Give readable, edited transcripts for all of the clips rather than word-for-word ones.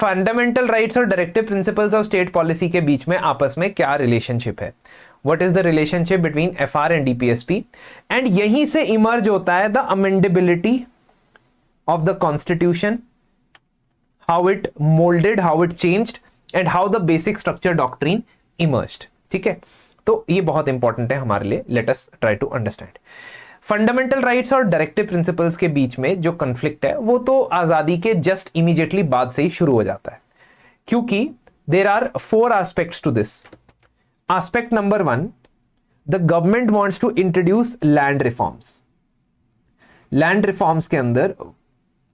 Fundamental rights और directive principles of state policy के बीच में आपस में क्या रिलेशनशिप है, what is the relationship between FR and DPSP, and यहीं से इमर्ज होता है the amendability of the constitution, how it moulded, how it changed, and how the basic structure doctrine emerged. ठीक है, तो ये बहुत इंपॉर्टेंट है हमारे लिए, let us try to understand. Fundamental rights और डायरेक्टिव प्रिंसिपल्स के बीच में जो कॉन्फ्लिक्ट है वो तो आजादी के जस्ट इमीडिएटली बाद से ही शुरू हो जाता है, क्योंकि there are 4 aspects to this. Aspect number 1, the government wants to introduce land reforms. Land reforms के अंदर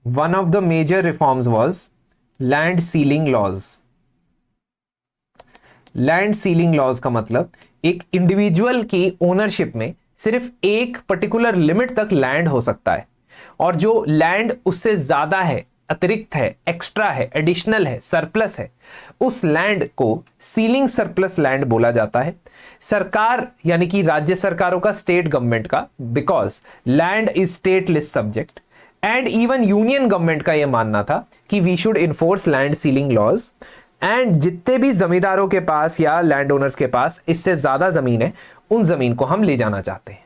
one of the major reforms was land ceiling laws. Land ceiling laws का मतलब एक इंडिविजुअल की ओनरशिप में सिर्फ एक पर्टिकुलर लिमिट तक लैंड हो सकता है, और जो लैंड उससे ज्यादा है, अतिरिक्त है, एक्स्ट्रा है, एडिशनल है, सरप्लस है, उस लैंड को सीलिंग सरप्लस लैंड बोला जाता है। सरकार यानी कि राज्य सरकारों का, स्टेट गवर्नमेंट का, because land is state list subject, and even union government का यह मानना था कि we should enforce land ceiling laws, and जितने भी जमींदारों के पास या लैंड ओनर्स के पास इससे ज्यादा जमीन है, उन जमीन को हम ले जाना चाहते हैं।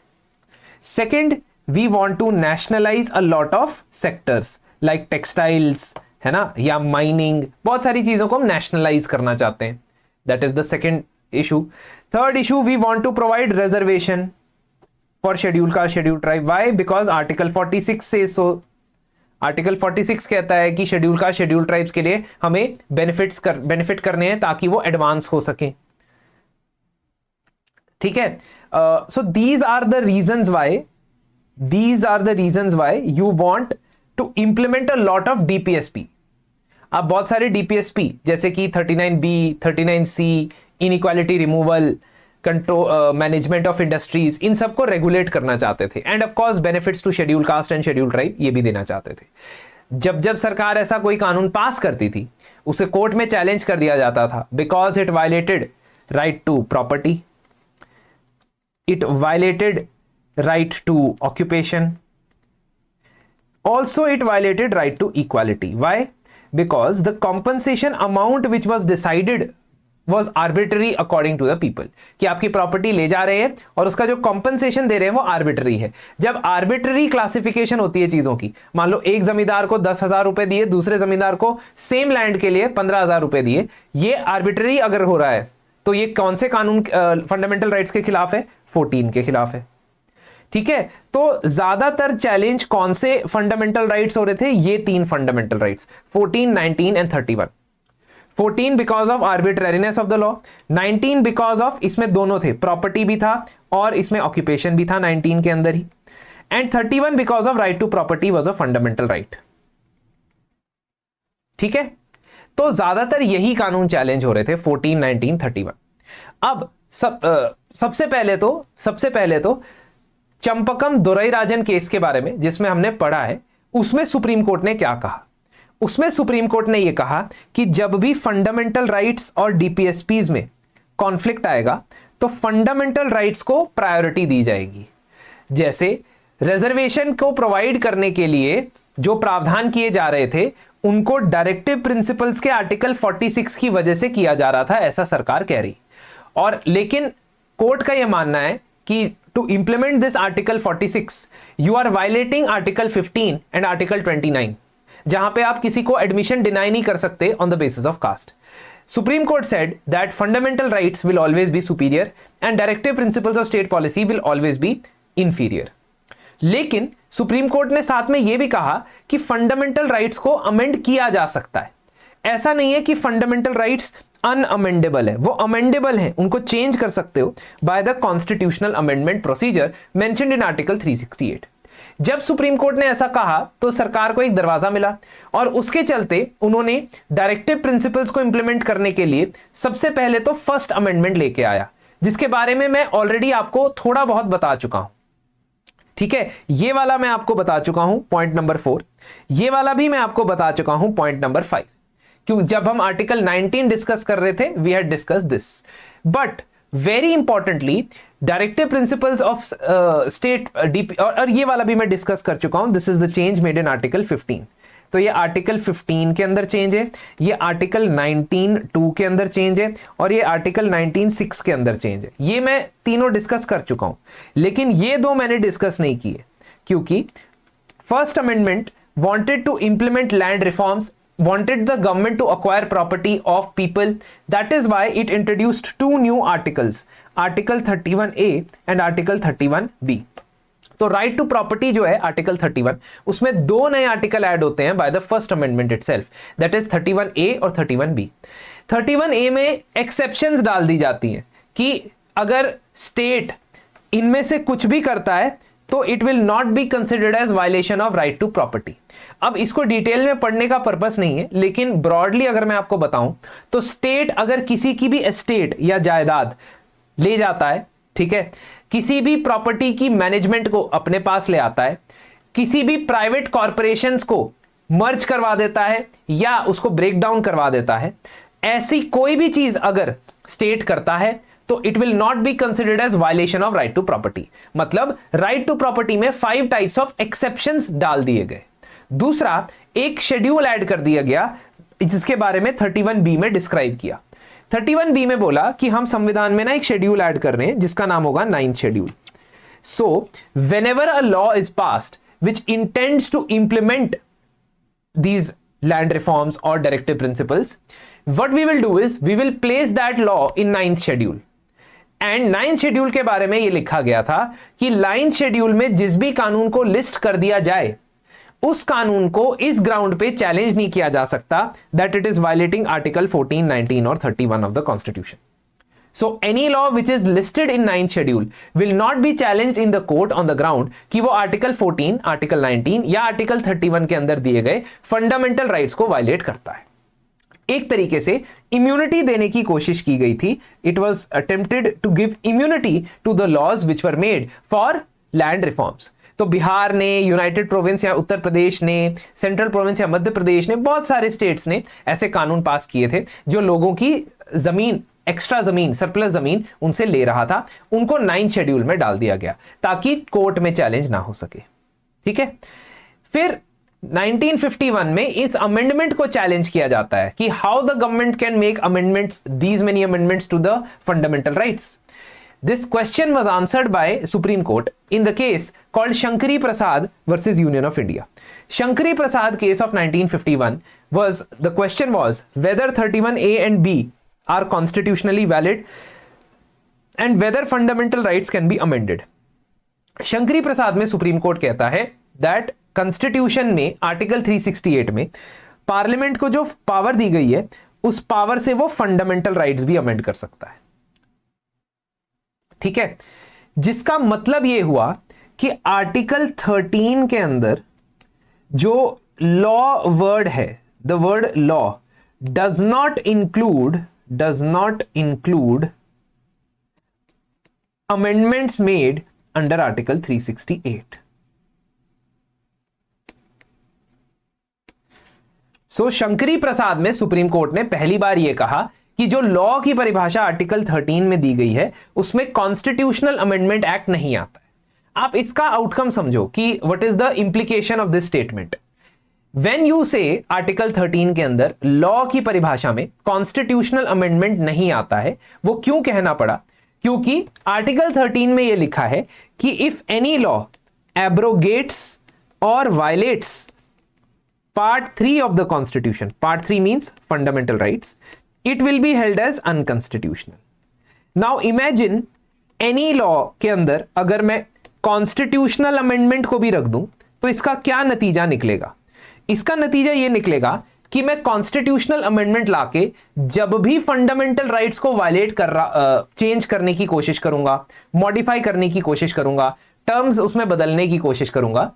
Second, we want to nationalise a lot of sectors like textiles, है ना, या माइनिंग, बहुत सारी चीजों को हम नेशनलाइज करना चाहते हैं। That is the second issue. Third issue, we want to provide reservation for schedule caste, schedule tribe. Why? Because article 46 से सो आर्टिकल 46 कहता है कि शेड्यूल कास्ट, शेड्यूल ट्राइब्स के लिए हमें बेनिफिट करने हैं ताकि वो एडवांस हो सके। ठीक है, so these are the reasons why you want to implement a lot of DPSP. आप बहुत सारे डीपीएसपी जैसे कि 39B, 39C, inequality removal, control, management of industries, इन सबको रेगुलेट करना चाहते थे, and of course benefits to schedule caste and schedule tribe, ये भी देना चाहते थे। जब जब सरकार ऐसा कोई कानून पास करती थी, उसे कोर्ट में चैलेंज कर दिया जाता था, because it violated right to property, it violated right to occupation, also it violated right to equality. Why? Because the compensation amount which was decided was arbitrary according to the people, कि आपकी property ले जा रहे हैं और उसका जो compensation दे रहे हैं वो आर्बिट्ररी है। जब आर्बिट्ररी क्लासिफिकेशन होती है चीजों की, मान लो एक जमींदार को 10,000 रुपए दिए, दूसरे जमींदार को सेम लैंड के लिए 15,000 रुपए दिए, ये आर्बिट्ररी अगर हो रहा है तो ये कौन से कानून, फंडामेंटल राइट्स के खिलाफ है? 14 के खिलाफ है। ठीक है, तो ज्यादातर चैलेंज कौन से फंडामेंटल राइट्स हो रहे थे? ये 3 fundamental rights, 14, 19 and 31। 14 because of arbitrariness of the law, 19 because of, इसमें दोनों थे, प्रॉपर्टी भी था और इसमें ऑक्यूपेशन भी था 19 के अंदर ही, and 31 because of right to property was a fundamental right. ठीक है, तो ज्यादातर यही कानून चैलेंज हो रहे थे, 14, 19, 31। अब सबसे पहले तो चंपकम दोराईराजन केस के बारे में, जिसमें हमने पढ़ा है, उसमें सुप्रीम कोर्ट ने क्या कहा? उसमें सुप्रीम कोर्ट ने यह कहा कि जब भी फंडामेंटल राइट्स और डीपीएसपीज में कॉन्फ्लिक्ट आएगा तो फंडामेंटल राइट्स को प्रायोरिटी दी जाएगी। जैसे रिजर्वेशन को प्रोवाइड करने के लिए जो प्रावधान किए जा रहे थे, उनको डायरेक्टिव प्रिंसिपल्स के आर्टिकल 46 की वजह से किया जा रहा था, ऐसा सरकार कह रही। और लेकिन कोर्ट का यह मानना है कि to implement this article 46 you are violating article 15 and article 29, जहां पे आप किसी को एडमिशन डिनाई नहीं कर सकते on the basis of caste. Supreme court said that fundamental rights will always be superior and directive principles of state policy will always be inferior. लेकिन supreme court ने साथ में यह भी कहा कि फंडामेंटल राइट्स को अमेंड किया जा सकता है। ऐसा नहीं है कि फंडामेंटल राइट्स अनअमेंडेबल है, वो अमेंडेबल है, उनको चेंज कर सकते हो by the constitutional amendment procedure mentioned in article 368। जब सुप्रीम कोर्ट ने ऐसा कहा तो सरकार को एक दरवाजा मिला, और उसके चलते उन्होंने डायरेक्टिव प्रिंसिपल्स को इंप्लीमेंट करने के लिए सबसे पहले तो फर्स्ट अमेंडमेंट लेके आया, जिसके बारे में मैं ऑलरेडी आपको थोड़ा बहुत बता चुका हूं। ठीक है, ये वाला मैं आपको बता चुका हूं, पॉइंट नंबर 4। ये वाला भी मैं आपको बता चुका हूं, पॉइंट नंबर 5। क्यों? जब हम आर्टिकल 19 डिस्कस कर रहे थे, we had discuss this. But very importantly directive principles of state DP, और ये वाला भी मैं डिस्कस कर चुका हूं, this is the change made in article 15। तो ये आर्टिकल 15 के अंदर चेंज है, ये आर्टिकल 19(2) के अंदर चेंज है, और ये आर्टिकल 19(6) के अंदर चेंज है। ये मैं तीनों डिस्कस कर चुका हूं, लेकिन ये दो मैंने डिस्कस नहीं किए, क्योंकि first amendment wanted to implement land reforms, wanted the government to acquire property of people. That is why it introduced two new articles, article 31A and article 31B. तो राइट टू प्रॉपर्टी जो है article 31, उसमें दो नए article add होते हैं by the first amendment itself, that is 31A और 31B। 31A में एक्सेप्शंस डाल दी जाती हैं कि अगर स्टेट इनमें से कुछ भी करता है तो it will not be considered as violation of right to property. अब इसको डिटेल में पढ़ने का पर्पस नहीं है, लेकिन ब्रॉडली अगर मैं आपको बताऊं तो स्टेट अगर किसी की भी एस्टेट या जायदाद ले जाता है, ठीक है, किसी भी प्रॉपर्टी की मैनेजमेंट को अपने पास ले आता है, किसी भी प्राइवेट कॉरपोरेशंस को मर्ज करवा देता है या उसको ब्रेक डाउन करवा देता है, ऐसी कोई भी चीज अगर स्टेट करता है तो it will not be considered as violation of right to property. मतलब राइट टू प्रॉपर्टी में 5 टाइप्स ऑफ एक्सेप्शंस डाल दिए गए। दूसरा, एक शेड्यूल ऐड कर दिया गया जिसके बारे में 31B में डिस्क्राइब किया। 31B में बोला कि हम संविधान में ना एक शेड्यूल ऐड कर रहे हैं जिसका नाम होगा 9th schedule. So whenever a law is passed which intends to implement these land reforms or directive principles, what we will do is we will place that law in 9th schedule. And 9th schedule के बारे में यह लिखा गया था कि 9th schedule में जिस भी कानून को लिस्ट कर दिया जाए उस कानून को इस ग्राउंड पे चैलेंज नहीं किया जा सकता that it is violating article 14, 19 और 31 of the constitution. So any law which is listed in 9th schedule will not be challenged in the court on the ground कि वो आर्टिकल 14, आर्टिकल 19 या article 31 के अंदर दिए गए फंडामेंटल राइट्स को violet करता है। एक तरीके से इम्यूनिटी देने की कोशिश की गई थी। It was attempted to give immunity to the laws which were made for land reforms. तो बिहार ने, यूनाइटेड प्रोविंस या उत्तर प्रदेश ने, सेंट्रल प्रोविंस या मध्य प्रदेश ने, बहुत सारे स्टेट्स ने ऐसे कानून पास किए थे जो लोगों की जमीन, एक्स्ट्रा जमीन, सरप्लस जमीन उनसे ले रहा था, उनको 9th शेड्यूल में डाल दिया गया ताकि कोर्ट में चैलेंज ना हो सके। ठीक है, फिर 1951 में इस अमेंडमेंट को चैलेंज किया जाता है कि how the government can make amendments, these many amendments to the fundamental rights. This question was answered by Supreme Court in the case called Shankari Prasad versus Union of India. Shankari Prasad case of 1951 was, the question was whether 31A and B are constitutionally valid and whether fundamental rights can be amended. Shankari Prasad में supreme court कहता है that constitution में article 368 में parliament को जो power दी गई है उस पावर से वो फंडामेंटल राइट्स भी अमेंड कर सकता है। ठीक है, जिसका मतलब ये हुआ कि आर्टिकल 13 के अंदर जो लॉ वर्ड है, the word law does not include amendments made under article 368। सो शंकरी प्रसाद में सुप्रीम कोर्ट ने पहली बार यह कहा कि जो लॉ की परिभाषा आर्टिकल 13 में दी गई है उसमें कॉन्स्टिट्यूशनल अमेंडमेंट एक्ट नहीं आता है। आप इसका आउटकम समझो कि what is the implication of this statement. When you से आर्टिकल 13 के अंदर लॉ की परिभाषा में कॉन्स्टिट्यूशनल अमेंडमेंट नहीं आता है, वो क्यों कहना पड़ा? क्योंकि आर्टिकल 13 में यह लिखा है कि इफ एनी लॉ एब्रोगेट्स और violets Part 3 of the Constitution, Part 3 means fundamental rights, it will be held as unconstitutional. Now imagine any law के अंदर अगर मैं constitutional amendment को भी रख दूं तो इसका क्या नतीजा निकलेगा? इसका नतीजा ये निकलेगा कि मैं constitutional amendment लाके जब भी fundamental rights को violate कर रहा, चेंज करने की कोशिश करूंगा, modify करने की कोशिश करूंगा, terms उसमें बदलने की कोशिश करूंगा,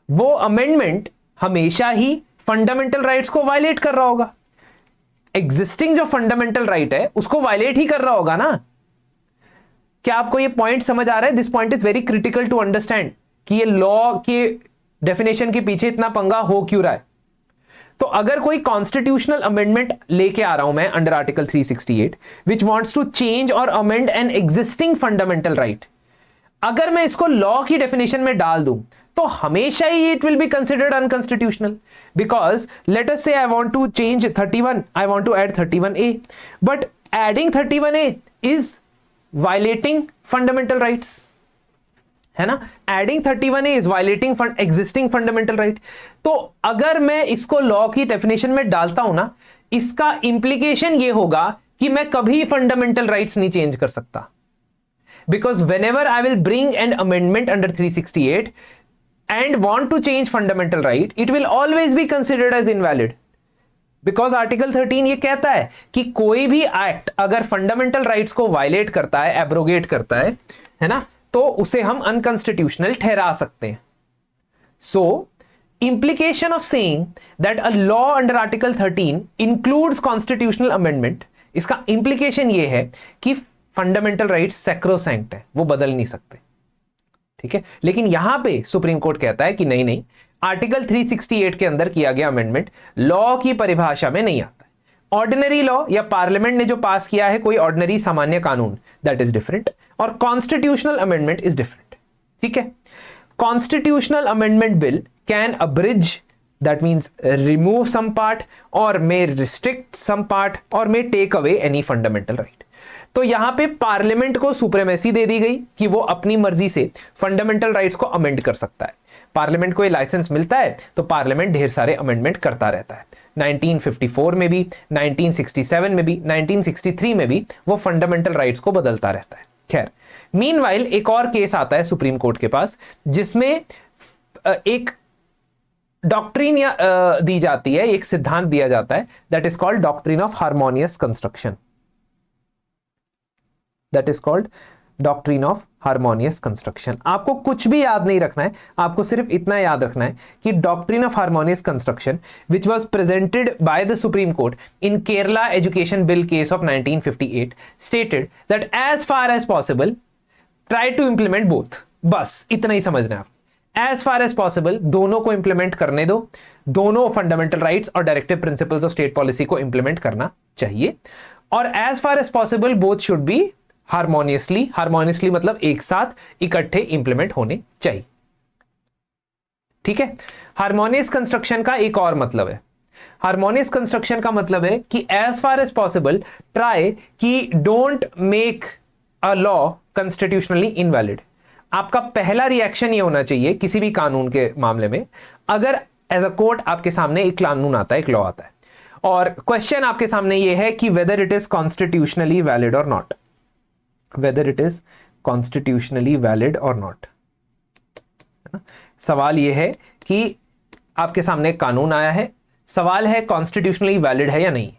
वो amendment हमेशा ही फंडामेंटल राइट्स को वायलेट कर रहा होगा। एग्जिस्टिंग जो फंडामेंटल राइट है उसको वायलेट ही कर रहा होगा ना। क्या आपको ये पॉइंट समझ आ रहा है? This point is very critical to understand कि ये लॉ के डेफिनेशन के पीछे इतना पंगा हो क्यों रहा है। तो अगर कोई कॉन्स्टिट्यूशनल अमेंडमेंट लेके आ रहा हूं मैं under article 368 which wants to change और amend an existing fundamental right, अगर मैं इसको लॉ की डेफिनेशन में डाल दूं तो हमेशा ही it will be considered unconstitutional, because let us say I want to change 31, I want to add 31A, but adding 31A is violating fundamental rights, है ना। Adding 31A is violating existing fundamental right. तो अगर मैं इसको law की definition में डालता हूं ना, इसका इंप्लीकेशन ये होगा कि मैं कभी फंडामेंटल राइट्स नहीं चेंज कर सकता, because whenever I will bring an amendment under 368 and want to change fundamental right, it will always be considered as invalid, because article 13 ये कहता है कि कोई भी एक्ट अगर फंडामेंटल राइट्स को वायलेट करता है, एब्रोगेट करता है ना, तो उसे हम अनकॉन्स्टिट्यूशनल ठहरा सकते हैं। सो implication of saying that a law under article 13 includes constitutional amendment, इसका implication ये है कि फंडामेंटल राइट्स सैक्रोसैंक्ट है, वो बदल नहीं सकते, ठीक है। लेकिन यहां पे सुप्रीम कोर्ट कहता है कि नहीं नहीं, आर्टिकल 368 के अंदर किया गया अमेंडमेंट लॉ की परिभाषा में नहीं आता है। ऑर्डिनरी लॉ या पार्लियामेंट ने जो पास किया है कोई ऑर्डिनरी सामान्य कानून, दैट इज डिफरेंट, और कॉन्स्टिट्यूशनल अमेंडमेंट इज डिफरेंट, ठीक है। Constitutional amendment bill can abridge, that means remove some part or may restrict some part or may take away any fundamental right। तो यहां पे पार्लियामेंट को supremacy दे दी गई कि वो अपनी मर्जी से फंडामेंटल राइट्स को अमेंड कर सकता है। पार्लियामेंट को ये लाइसेंस मिलता है तो पार्लियामेंट ढेर सारे अमेंडमेंट करता रहता है। 1954 में भी, 1967 में भी, 1963 में भी वो फंडामेंटल राइट्स को बदलता रहता है। खैर, मीनवाइल एक और केस आता है सुप्रीम कोर्ट के पास जिसमें एक डॉक्ट्रिन दी जाती है, एक सिद्धांत दिया जाता है, that is called doctrine of harmonious construction. That is called doctrine of harmonious construction. आपको कुछ भी याद नहीं रखना है, आपको सिर्फ इतना याद रखना है कि doctrine of harmonious construction which was presented by the supreme court in Kerala education bill case of 1958 stated that as far as possible try to implement both. बस इतना ही समझना है आप। एज फार एज पॉसिबल दोनों को इंप्लीमेंट करने दो, दोनों फंडामेंटल राइट्स और directive principles of state policy को इंप्लीमेंट करना चाहिए, और as far as possible both should be harmoniously, harmoniously मतलब एक साथ इकट्ठे इंप्लीमेंट होने चाहिए, ठीक है। हार्मोनियस कंस्ट्रक्शन का एक और मतलब है, हार्मोनियस कंस्ट्रक्शन का मतलब है कि as far as possible try कि don't make a law constitutionally invalid. आपका पहला रिएक्शन ये होना चाहिए किसी भी कानून के मामले में, अगर एज अ कोर्ट आपके सामने एक कानून आता है, एक लॉ आता है, और क्वेश्चन आपके सामने ये है कि whether it is constitutionally valid और not, whether it is constitutionally valid और नॉट। सवाल ये है कि आपके सामने एक कानून आया है, सवाल है कॉन्स्टिट्यूशनली वैलिड है या नहीं।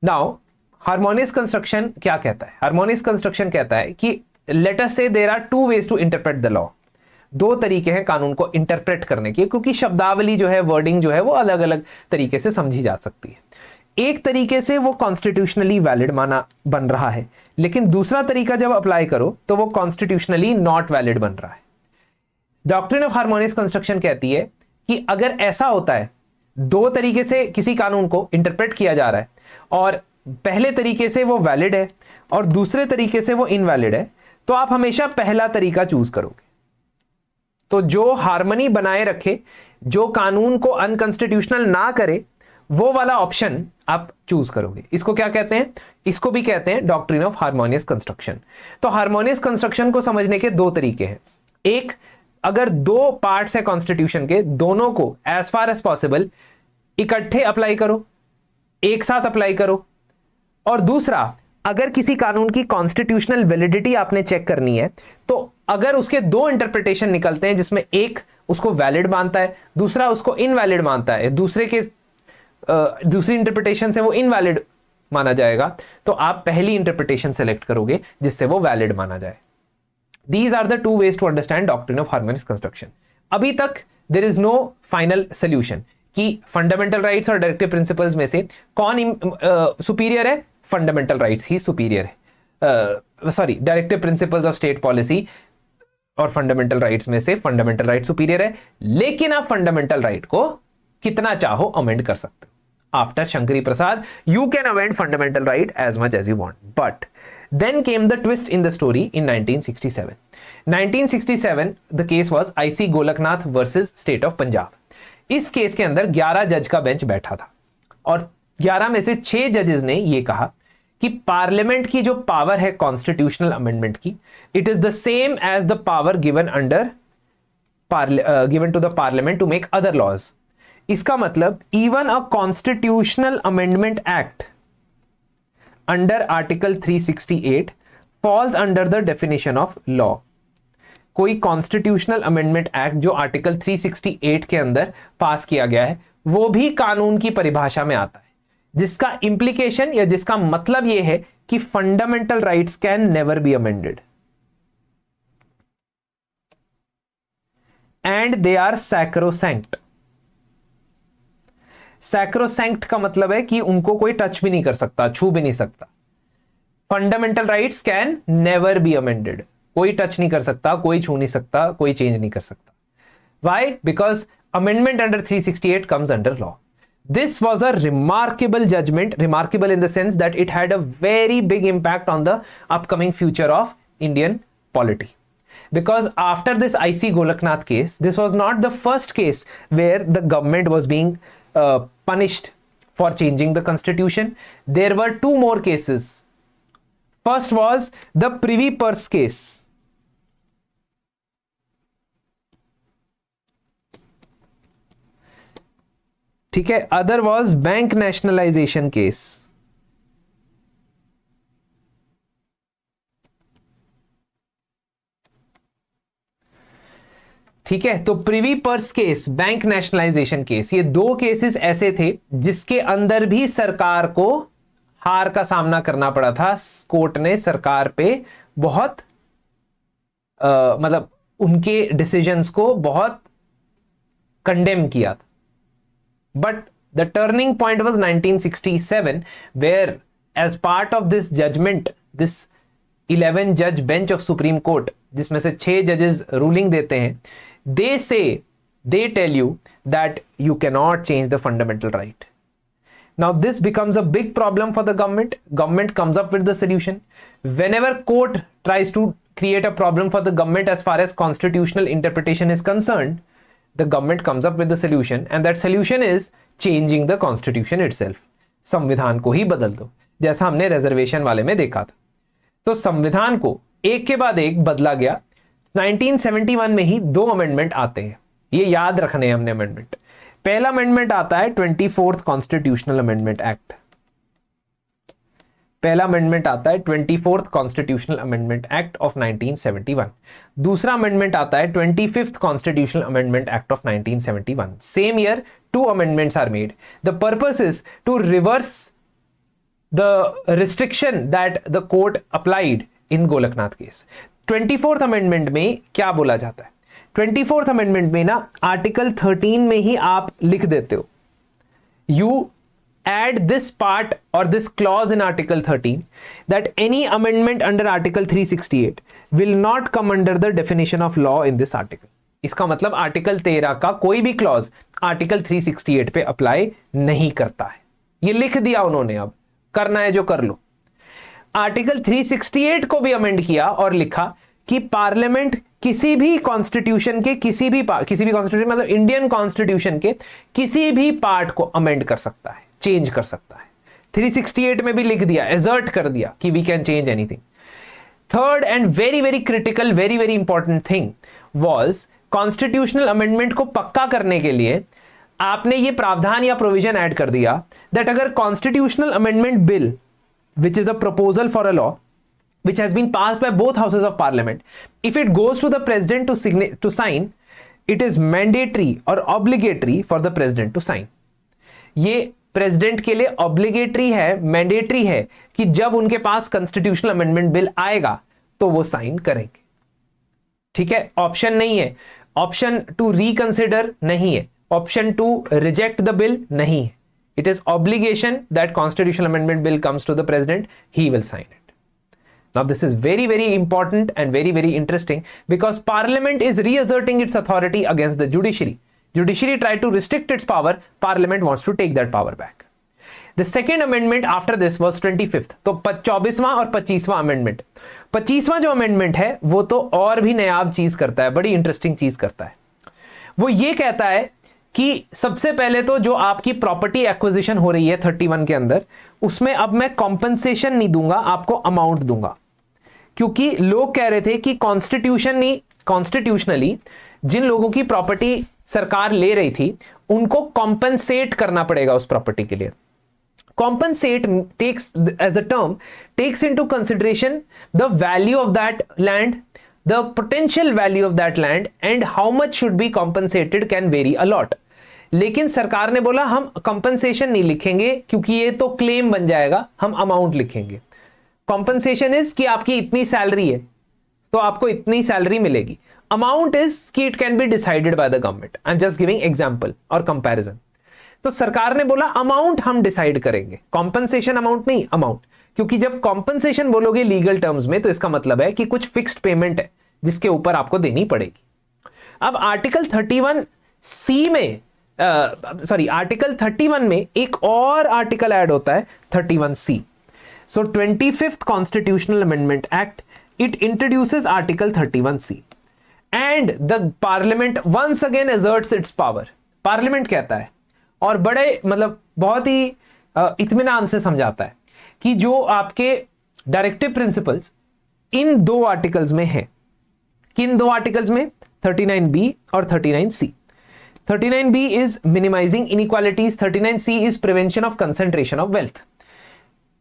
नाउ हार्मोनियस कंस्ट्रक्शन क्या कहता है? हार्मोनियस कंस्ट्रक्शन कहता है कि लेट अस से there are two ways to interpret the law. दो तरीके हैं कानून को इंटरप्रेट करने के, क्योंकि शब्दावली जो है, वर्डिंग जो है, वो अलग अलग तरीके से समझी जा सकती है। एक तरीके से वो कॉन्स्टिट्यूशनली वैलिड माना बन रहा है, लेकिन दूसरा तरीका जब अप्लाई करो तो वो कॉन्स्टिट्यूशनली नॉट वैलिड बन रहा है। डॉक्ट्रिन ऑफ हार्मोनियस कंस्ट्रक्शन कहती है कि अगर ऐसा होता है, दो तरीके से किसी कानून को इंटरप्रेट किया जा रहा है और पहले तरीके से वो वैलिड है और दूसरे तरीके से वो इनवैलिड है, तो आप हमेशा पहला तरीका चूज करोगे। तो जो हार्मनी बनाए रखे, जो कानून को अनकॉन्स्टिट्यूशनल ना करे, वो वाला ऑप्शन आप चूज करोगे। इसको क्या कहते हैं? इसको भी कहते हैं डॉक्ट्रिन ऑफ हार्मोनियस कंस्ट्रक्शन। तो हार्मोनियस कंस्ट्रक्शन को समझने के दो तरीके हैं। एक, अगर दो पार्ट्स है कॉन्स्टिट्यूशन के, दोनों को एज फार एज पॉसिबल इकट्ठे अप्लाई करो, एक साथ अप्लाई करो। और दूसरा, अगर किसी कानून की कॉन्स्टिट्यूशनल वैलिडिटी आपने चेक करनी है, तो अगर उसके दो इंटरप्रिटेशन निकलते हैं जिसमें एक उसको वैलिड मानता है, दूसरा उसको इनवैलिड मानता है, दूसरी इंटरप्रिटेशन से वो इनवैलिड माना जाएगा, तो आप पहली इंटरप्रिटेशन सेलेक्ट करोगे जिससे वो वैलिड माना जाए। These are the two ways to understand doctrine of harmonious construction. अभी तक there is no final solution कि फंडामेंटल राइट्स और डायरेक्टिव प्रिंसिपल्स में से कौन सुपीरियर है? फंडामेंटल राइट्स ही सुपीरियर है। Sorry, directive principles of state policy और फंडामेंटल राइट्स में से फंडामेंटल राइट सुपीरियर है, लेकिन आप फंडामेंटल राइट को कितना चाहो अमेंड कर सकते हो। After Shankari Prasad, you can amend fundamental right as much as you want, but Then came the twist in the story in 1967. 1967 the case was IC Golaknath versus State of Punjab. इस case के अंदर 11 जज का बेंच बैठा था और 11 में से 6 जजेस ने यह कहा कि पार्लियामेंट की जो पावर है कॉन्स्टिट्यूशनल अमेंडमेंट की, it is the same as the power given to the parliament to make other laws. इसका मतलब even a constitutional amendment act under article 368 falls under the definition of law. कोई constitutional amendment act जो article 368 के अंदर पास किया गया है वो भी कानून की परिभाषा में आता है, जिसका इंप्लीकेशन या जिसका मतलब यह है कि fundamental rights can never be amended and they are sacrosanct. Sacrosanct का मतलब है कि उनको कोई टच भी नहीं कर सकता, छू भी नहीं सकता. Fundamental rights can never be amended. कोई टच नहीं कर सकता, कोई छू नहीं सकता, कोई चेंज नहीं कर सकता. Why? Because amendment under 368 comes under law. This was a remarkable judgment, remarkable in the sense that it had a very big impact on the upcoming future of Indian polity. Because after this IC Golaknath case, this was not the first case where the government was being punished for changing the constitution. There were 2 more cases. First was the Privy Purse case. ठीक है. Other was bank nationalization case. ठीक है. तो privy purse case, bank nationalization case, ये 2 cases ऐसे थे जिसके अंदर भी सरकार को हार का सामना करना पड़ा था. कोर्ट ने सरकार पे बहुत मतलब उनके डिसीजंस को बहुत कंडेम किया था. But the turning point was 1967, where as part of this judgment, this 11 judge bench of Supreme Court, जिसमें से 6 judges ruling देते हैं, they tell you that you cannot change the fundamental right. Now this becomes a big problem for the government. Government comes up with the solution. Whenever court tries to create a problem for the government as far as constitutional interpretation is concerned, the government comes up with the solution, and that solution is changing the constitution itself. संविधान को ही बदल दो, जैसा हमने reservation वाले में देखा था. तो संविधान को एक के बाद एक बदला गया. 1971 में ही 2 अमेंडमेंट आते हैं, ये याद रखने हैं हमने अमेंडमेंट. पहला अमेंडमेंट आता है 24th कॉन्स्टिट्यूशनल अमेंडमेंट एक्ट. पहला अमेंडमेंट आता है 24th constitutional amendment act of 1971. दूसरा अमेंडमेंट आता है 25th constitutional amendment act of 1971. Same year 2 amendments are made. The purpose is to reverse the restriction that the court applied in Golaknath case. 24th amendment में क्या बोला जाता है? 24th amendment में ना आर्टिकल 13 में ही आप लिख देते हो, you add this part or this clause in article 13 that any amendment under article 368 will not come under the definition of law in this article. इसका मतलब आर्टिकल 13 का कोई भी क्लॉज आर्टिकल 368 पे अप्लाई नहीं करता है. ये लिख दिया उन्होंने, अब करना है जो कर लो. आर्टिकल 368 को भी अमेंड किया और लिखा कि पार्लियामेंट किसी भी कॉन्स्टिट्यूशन के किसी भी कॉन्स्टिट्यूशन मतलब इंडियन कॉन्स्टिट्यूशन के किसी भी पार्ट को अमेंड कर सकता है, चेंज कर सकता है. 368 में भी लिख दिया, एजर्ट कर दिया कि we can change anything. Third and very very critical, very very important thing was constitutional amendment को पक्का करने के लिए आपने ये प्रावधान या प्रोविजन ऐड कर दिया दैट अगर constitutional amendment bill which is a proposal for a law which has been passed by both houses of parliament, if it goes to the president to sign, it is mandatory or obligatory for the president to sign. ये president के लिए obligatory है, mandatory है कि जब उनके पास constitutional amendment bill आएगा तो वो साइन करेंगे. ठीक है, ऑप्शन नहीं है, ऑप्शन टू रिकंसिडर नहीं है, option to reject the bill नहीं है. It is obligation that constitutional amendment bill comes to the president, he will sign it. Now this is very very important and very very interesting because parliament is reasserting its authority against the judiciary. Judiciary tried to restrict its power, parliament wants to take that power back. The second amendment after this was 25th, तो 24वां और 25वां amendment. 25वां जो amendment है वो तो और भी नायाब चीज करता है, बड़ी इंटरेस्टिंग चीज करता है। वो ये कहता है कि सबसे पहले तो जो आपकी प्रॉपर्टी एक्विजिशन हो रही है 31 के अंदर, उसमें अब मैं कॉम्पनसेशन नहीं दूंगा, आपको अमाउंट दूंगा। क्योंकि लोग कह रहे थे कि कॉन्स्टिट्यूशनली जिन लोगों की प्रॉपर्टी सरकार ले रही थी उनको कॉम्पनसेट करना पड़ेगा उस प्रॉपर्टी के लिए। Compensate takes as a term takes into consideration the value of that land, the potential value of that land and how much should be compensated can vary a lot. लेकिन सरकार ने बोला हम कंपनसेशन नहीं लिखेंगे क्योंकि ये तो क्लेम बन जाएगा, हम अमाउंट लिखेंगे। कॉम्पनसेशन इज कि आपकी इतनी सैलरी है तो आपको इतनी सैलरी मिलेगी। अमाउंट इज कि it can be decided by the government. I am just giving example और कंपैरिजन। तो सरकार ने बोला अमाउंट हम डिसाइड करेंगे, कॉम्पनसेशन अमाउंट नहीं, अमाउंट। क्योंकि जब कॉम्पनसेशन बोलोगे लीगल टर्म्स में तो इसका मतलब है कि कुछ फिक्स्ड पेमेंट है जिसके ऊपर आपको देनी पड़ेगी। अब आर्टिकल 31C में आर्टिकल 31 में एक और आर्टिकल ऐड होता है 31C। So 25th Constitutional Amendment Act, it introduces Article 31C and the Parliament once again asserts its power। Parliament कहता है और बड़े मतलब बहुत ही इत्मीनान से समझाता है कि जो आपके डायरेक्टिव प्रिंसिपल्स इन दो आर्टिकल्स में है। किन दो आर्टिकल्स में? 39B और 39C। 39B is minimizing inequalities, 39C is prevention of concentration of wealth।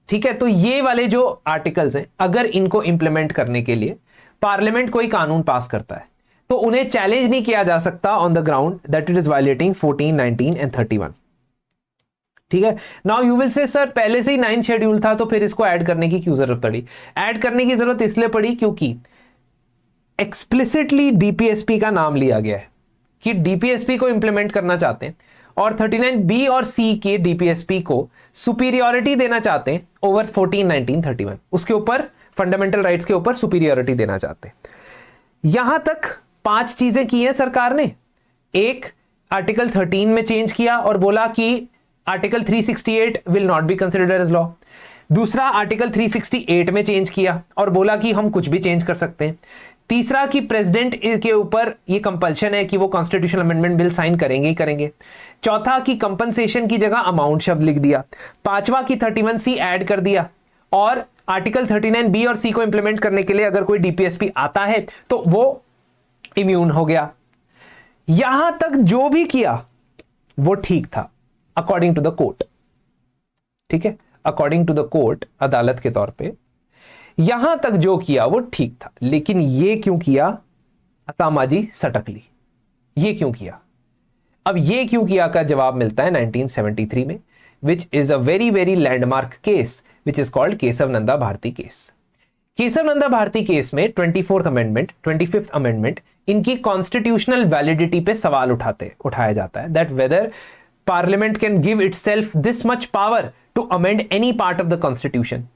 ठीक है, तो ये वाले जो आर्टिकल्स हैं अगर इनको इंप्लीमेंट करने के लिए पार्लियामेंट कोई कानून पास करता है तो उन्हें चैलेंज नहीं किया जा सकता on the ground that it is violating 14, 19 and 31। ठीक है, now you will say sir पहले से ही 9 शेड्यूल था तो फिर इसको ऐड करने की क्यों जरूरत पड़ी? ऐड करने की जरूरत इसलिए पड़ी क्योंकि एक्सप्लिसिटली डीपीएसपी का नाम लिया गया है कि डीपीएसपी को इंप्लीमेंट करना चाहते हैं और 39B और C के डीपीएसपी को सुपीरियरिटी देना चाहते हैं ओवर 14, 19, 31। उसके ऊपर फंडामेंटल राइट्स के ऊपर सुपीरियरिटी देना चाहते हैं। यहां तक 5 चीजें की हैं सरकार ने। एक, आर्टिकल 13 में चेंज किया और बोला कि article 368 will not be considered as law. दूसरा, आर्टिकल 368 में चेंज किया और बोला कि हम कुछ भी चेंज कर सकते हैं। तीसरा कि प्रेसिडेंट के ऊपर ये कंपल्शन है कि वो कॉन्स्टिट्यूशनल अमेंडमेंट बिल साइन करेंगे ही करेंगे। चौथा कि कंपनसेशन की जगह अमाउंट शब्द लिख दिया। पांचवा कि 31C ऐड कर दिया और आर्टिकल 39B और C को इंप्लीमेंट करने के लिए अगर कोई डीपीएसपी आता है तो वो इम्यून हो गया। यहां तक जो भी किया वो ठीक था अकॉर्डिंग टू द कोर्ट। ठीक है, अकॉर्डिंग टू द कोर्ट, अदालत के तौर पे यहां तक जो किया वो ठीक था। लेकिन ये क्यों किया? अतामाजी सटकली, ये क्यों किया? अब ये क्यों किया का जवाब मिलता है 1973 में, which is a very very landmark case which is called Kesavananda Bharati case. Kesavananda Bharati case में 24th अमेंडमेंट, 25th अमेंडमेंट, इनकी कॉन्स्टिट्यूशनल वैलिडिटी पे सवाल उठाया जाता है that whether parliament can give itself this much power to amend any part of the constitution.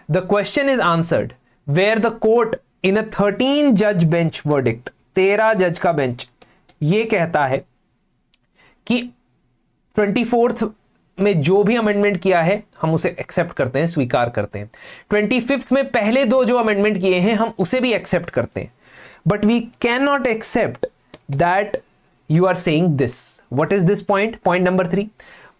The question is answered where the court in a 13 judge bench verdict, 13 जज का bench, ये कहता है कि 24th में जो भी अमेंडमेंट किया है हम उसे एक्सेप्ट करते हैं, स्वीकार करते हैं। 25th में पहले दो जो अमेंडमेंट किए हैं हम उसे भी एक्सेप्ट करते हैं, but we can not accept that you are saying this. What is this point? Point number 3।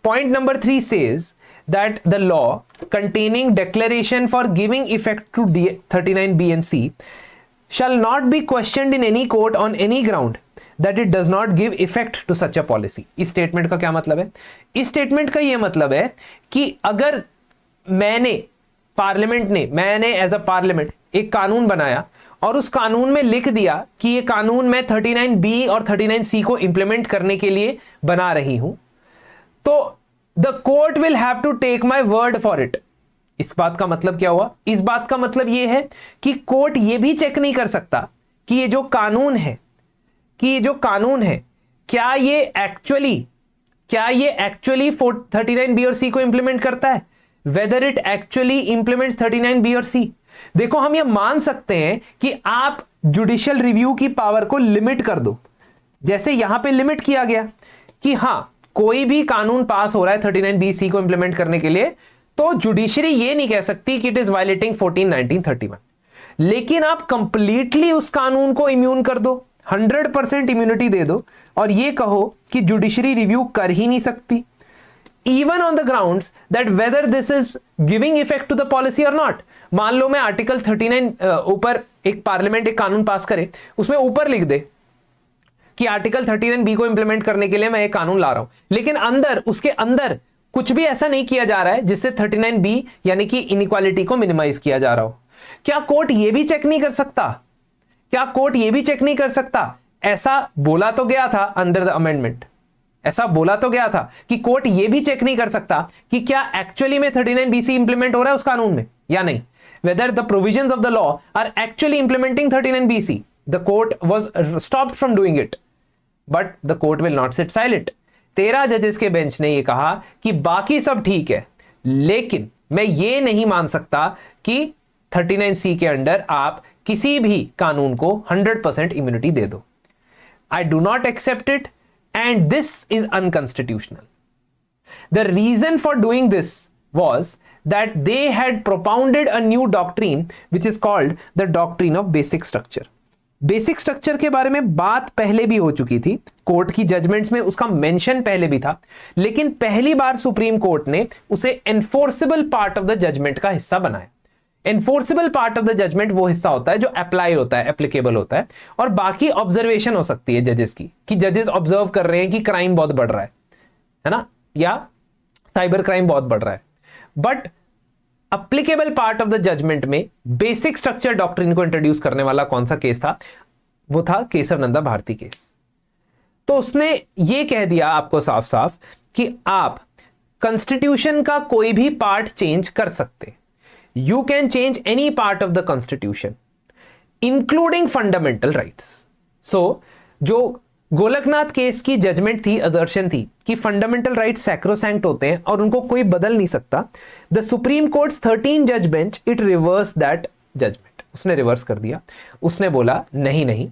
Point number 3 says that the law containing declaration for giving effect to 39B and C shall not be questioned in any court on any ground that it does not give effect to such a policy। इस statement का क्या मतलब है? इस statement का यह मतलब है कि अगर मैंने एज अ पार्लियामेंट एक कानून बनाया और उस कानून में लिख दिया कि ये कानून मैं 39B और 39C को इंप्लीमेंट करने के लिए बना रही हूं, तो the court will have to take my word for it. इस बात का मतलब क्या हुआ? इस बात का मतलब यह है कि कोर्ट यह भी चेक नहीं कर सकता कि ये जो कानून है क्या ये एक्चुअली 39B और C को इंप्लीमेंट करता है, whether it actually implements 39B और C। देखो, हम ये मान सकते हैं कि आप जुडिशियल रिव्यू की पावर को लिमिट कर दो, जैसे यहां पे लिमिट किया गया कि हां कोई भी कानून पास हो रहा है 39B को इंप्लीमेंट करने के लिए, तो जुडिशरी ये नहीं कह सकती कि इट इज वायलेटिंग 14, 19, 31। लेकिन आप कंप्लीटली उस कानून को इम्यून कर दो, 100% इम्यूनिटी दे दो और ये कहो कि जुडिशरी रिव्यू कर ही नहीं सकती, even on the grounds that whether this is giving effect to the policy और नॉट। मान लो मैं आर्टिकल 39 ऊपर एक पार्लियामेंट एक कानून पास करे, उसमें ऊपर लिख दे कि आर्टिकल 39B को इंप्लीमेंट करने के लिए मैं एक कानून ला रहा हूं, लेकिन अंदर उसके अंदर कुछ भी ऐसा नहीं किया जा रहा है जिससे 39B यानी कि इनइक्वालिटी को मिनिमाइज किया जा रहा हो। क्या कोर्ट यह भी चेक नहीं कर सकता? क्या कोर्ट यह भी चेक नहीं कर सकता? ऐसा बोला तो गया था अंडर द अमेंडमेंट, ऐसा बोला तो गया था कि कोर्ट यह भी चेक नहीं कर सकता कि क्या एक्चुअली में 39BC इंप्लीमेंट हो रहा है उस कानून में या नहीं, whether the provisions of the law are actually implementing 39BC. The court was stopped from doing it, but the court will not sit silent. 13 जजेस के बेंच ने यह कहा कि बाकी सब ठीक है, लेकिन मैं ये नहीं मान सकता कि 39C के अंडर आप किसी भी कानून को 100% इम्यूनिटी दे दो। I do not accept it and this is unconstitutional. The reason for doing this was that they had propounded a new doctrine which is called the doctrine of basic structure. Basic structure के बारे में बात पहले भी हो चुकी थी, court की जजमेंट्स में उसका मेंशन पहले भी था, लेकिन पहली बार सुप्रीम कोर्ट ने उसे enforceable part of the judgment का हिस्सा बनाया। Enforceable part of the judgment वो हिस्सा होता है जो अप्लाई होता है, एप्लीकेबल होता है, और बाकी ऑब्जर्वेशन हो सकती है जजेस की, कि जजेस ऑब्जर्व कर रहे हैं कि क्राइम बहुत बढ़ रहा है ना, या साइबर क्राइम बहुत बढ़ रहा है। But applicable part of the judgment में बेसिक स्ट्रक्चर डॉक्ट्रिन को इंट्रोड्यूस करने वाला कौन सा केस था? वो था केशव नंदा भारती केस। तो उसने ये कह दिया आपको साफ साफ कि आप कॉन्स्टिट्यूशन का कोई भी पार्ट चेंज कर सकते, you can change any part of the constitution including fundamental rights. So जो गोलकनाथ केस की जजमेंट थी, असर्शन थी कि फंडामेंटल राइट्स सैक्रोसैंक्ट होते हैं और उनको कोई बदल नहीं सकता, द सुप्रीम कोर्ट्स 13 जज bench it reverse that judgment. उसने रिवर्स कर दिया, उसने बोला नहीं,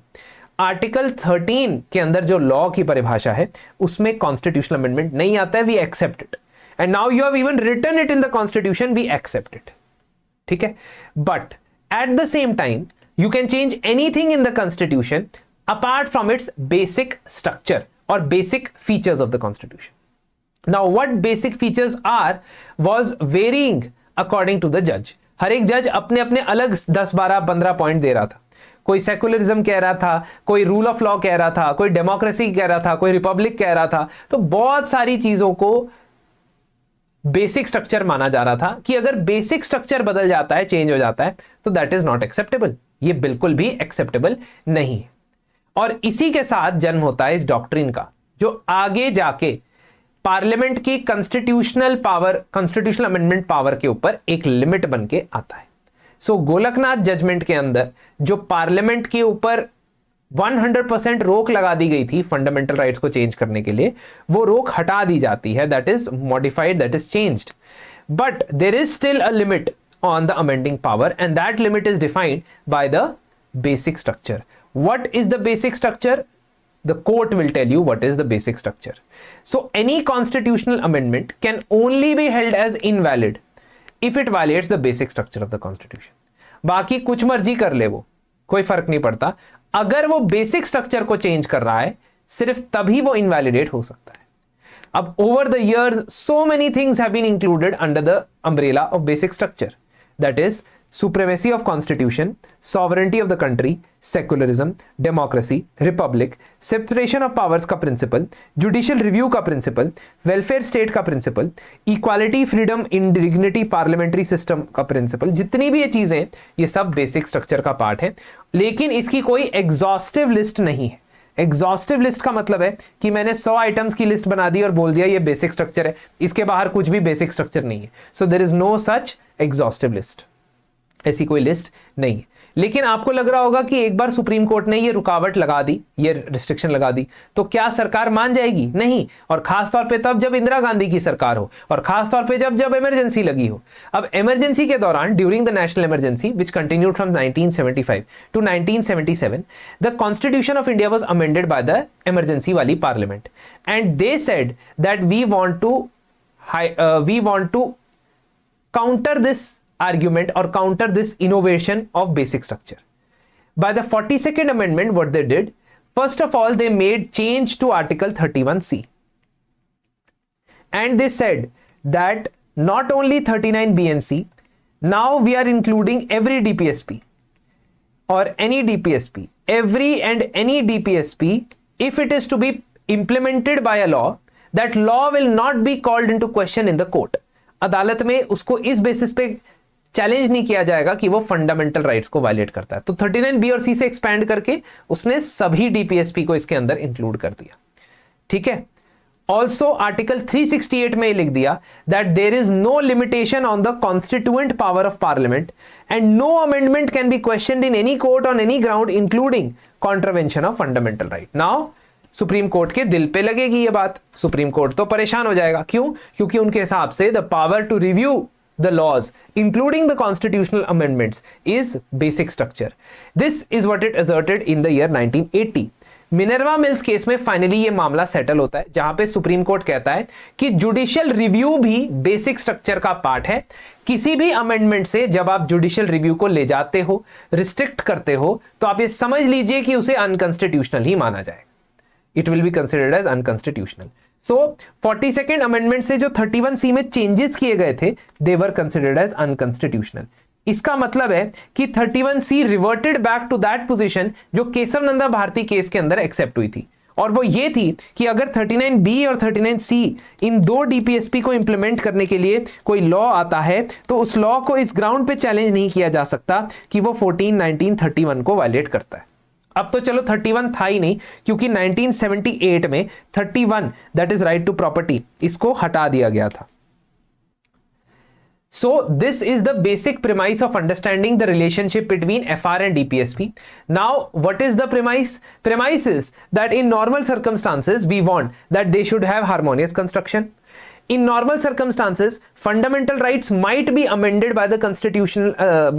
आर्टिकल 13 के अंदर जो लॉ की परिभाषा है उसमें कॉन्स्टिट्यूशनल अमेंडमेंट नहीं आता है, we accept it and now you have even written it in the constitution, we accept it. ठीक है, but at the same time you can change anything in the constitution apart from its basic structure or basic features of the constitution. Now what basic features are was varying according to the judge. हर एक जज अपने अपने अलग 10, 12, 15 point दे रहा था। कोई secularism कह रहा था, कोई रूल ऑफ लॉ कह रहा था, कोई डेमोक्रेसी कह रहा था, कोई रिपब्लिक कह रहा था। तो बहुत सारी चीजों को बेसिक स्ट्रक्चर माना जा रहा था कि अगर बेसिक स्ट्रक्चर बदल जाता है, चेंज हो जाता है, तो दैट इज नॉट एक्सेप्टेबल। ये बिल्कुल भी एक्सेप्टेबल नहीं है। और इसी के साथ जन्म होता है इस डॉक्ट्रिन का, जो आगे जाके पार्लियामेंट की constitutional power, constitutional amendment power के ऊपर एक लिमिट बन के आता है। सो गोलकनाथ जजमेंट के अंदर जो पार्लियामेंट के ऊपर 100% रोक लगा दी गई थी फंडामेंटल राइट्स को चेंज करने के लिए, वो रोक हटा दी जाती है, that is modified, that is changed. But there is still a limit on the amending power and that limit is defined by the basic structure. What is the basic structure? The court will tell you what is the basic structure. So any constitutional amendment can only be held as invalid if it violates the basic structure of the constitution. बाकी कुछ मर्जी कर ले वो, कोई फर्क नहीं पड़ता। अगर वो बेसिक स्ट्रक्चर को चेंज कर रहा है, सिर्फ तभी वो इनवैलिडेट हो सकता है। अब over the years so many things have been included under the umbrella of basic structure. That is supremacy of constitution, sovereignty of the country, secularism, democracy, republic, separation of powers का principle, judicial review का principle, welfare state का principle, equality, freedom, indignity, parliamentary system का principle, जितनी भी ये चीजें, ये सब basic structure का पार्ट है, लेकिन इसकी कोई exhaustive list नहीं है। एग्जॉस्टिव लिस्ट का मतलब है कि मैंने 100 आइटम्स की लिस्ट बना दी और बोल दिया ये बेसिक स्ट्रक्चर है, इसके बाहर कुछ भी बेसिक स्ट्रक्चर नहीं है। So there is no such exhaustive list, ऐसी कोई लिस्ट नहीं। लेकिन आपको लग रहा होगा कि एक बार सुप्रीम कोर्ट ने ये रुकावट लगा दी, ये रिस्ट्रिक्शन लगा दी, तो क्या सरकार मान जाएगी? नहीं। और खासतौर पे तब जब इंदिरा गांधी की सरकार हो, और खासतौर पे जब इमरजेंसी लगी हो। अब इमरजेंसी के दौरान, during the national emergency which continued from 1975 to 1977, the constitution of India was amended by the emergency वाली parliament, and they said that we want to counter this argument or counter this innovation of basic structure. By the 42nd amendment, what they did, first of all, they made change to Article 31C. And they said that not only 39B and C, now we are including every DPSP or any DPSP, every and any DPSP, if it is to be implemented by a law, that law will not be called into question in the court. अदालत में उसको इस basis पे challenge नहीं किया जाएगा कि वो फंडामेंटल राइट्स को वायलेट करता है। तो 39B और C से एक्सपैंड करके उसने सभी डीपीएसपी को इसके अंदर इंक्लूड कर दिया। ठीक है। ऑल्सो आर्टिकल 368 में लिख दिया that there is no limitation on the constituent power of parliament and no amendment can be questioned in any court on any ground including contravention of fundamental right. Now supreme court के दिल पे लगेगी ये बात, supreme court तो परेशान हो जाएगा। क्यों? क्योंकि उनके हिसाब से the power to review the laws including the constitutional amendments is basic structure. This is what it asserted in the year 1980। Minerva mills case में फाइनली ये मामला सेटल होता है, जहां पे सुप्रीम कोर्ट कहता है कि जुडिशियल रिव्यू भी बेसिक स्ट्रक्चर का पार्ट है। किसी भी अमेंडमेंट से जब आप जुडिशियल रिव्यू को ले जाते हो, रिस्ट्रिक्ट करते हो, तो आप ये समझ लीजिए कि उसे अनकॉन्स्टिट्यूशनल ही माना जाएगा। It will be considered as unconstitutional. So 42nd amendment से जो 31C में चेंजेस किए गए थे, they were considered as unconstitutional. इसका मतलब है कि 31C reverted back to that position जो केशव नंदा भारती केस के अंदर एक्सेप्ट हुई थी, और वो ये थी कि अगर 39B और 39C इन दो डीपीएसपी को इंप्लीमेंट करने के लिए कोई लॉ आता है, तो उस लॉ को इस ग्राउंड पे चैलेंज नहीं किया जा सकता कि वो 14, 19, 31 को वायलेट करता है। अब तो चलो 31 था ही नहीं, क्योंकि 1978 में 31 that is right to property इसको हटा दिया गया था। So this is the basic premise of understanding the relationship between FR and DPSP. Now, what is the premise? Premise is that in normal circumstances, we want that they should have harmonious construction. In normal circumstances, fundamental rights might be amended by the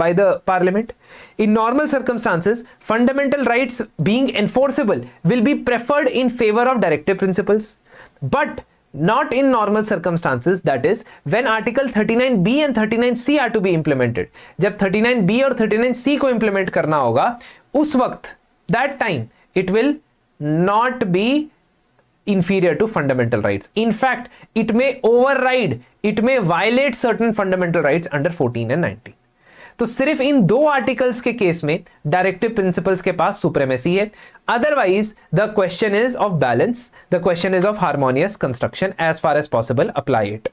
by the parliament. In normal circumstances, fundamental rights being enforceable will be preferred in favor of directive principles. But not in normal circumstances, that is when article 39B and 39C are to be implemented. जब 39B और 39C को implement करना होगा, उस वक्त that time it will not be inferior to fundamental rights. In fact, it may override, it may violate certain fundamental rights under 14 and 19. तो सिर्फ इन दो आर्टिकल्स के केस में डायरेक्टिव प्रिंसिपल्स के पास सुप्रीमेसी है। Otherwise the question is of balance, the question is of harmonious construction. As far as possible apply it.